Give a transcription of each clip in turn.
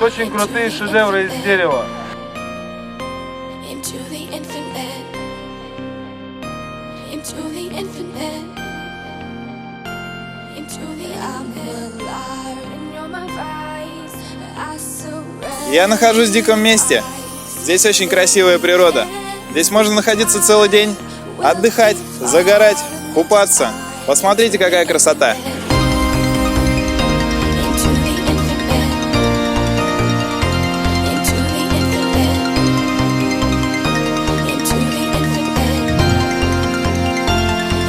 очень крутые шедевры из дерева. Into the infinite, into the infinite, into the I'm alive, and you're my vice. I surrender. Я нахожусь в диком месте. Здесь очень красивая природа. Здесь можно находиться целый день, отдыхать, загорать, купаться. Посмотрите, какая красота. Into the infinite, into the infinite, into the infinite,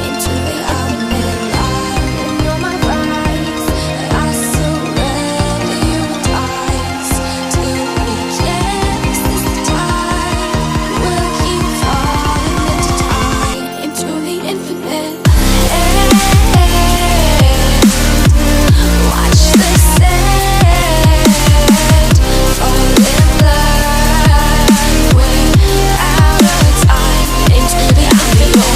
into the I'm alive, and you're my vice. I surrender you twice till we kiss this time. We'll keep falling into time, into the infinite. Watch the sand fall in love. We're out of time. Into the infinite.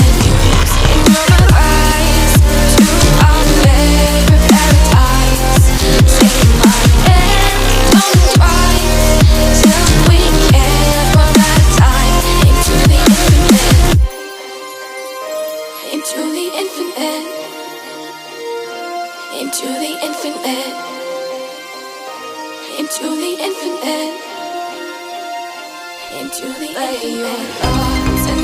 And you're my rise to our favorite paradise. Say my name twice till we can't run out of time. Into the infinite. Into the infinite. Into the infinite, into the infinite, into the infinite. Your thoughts and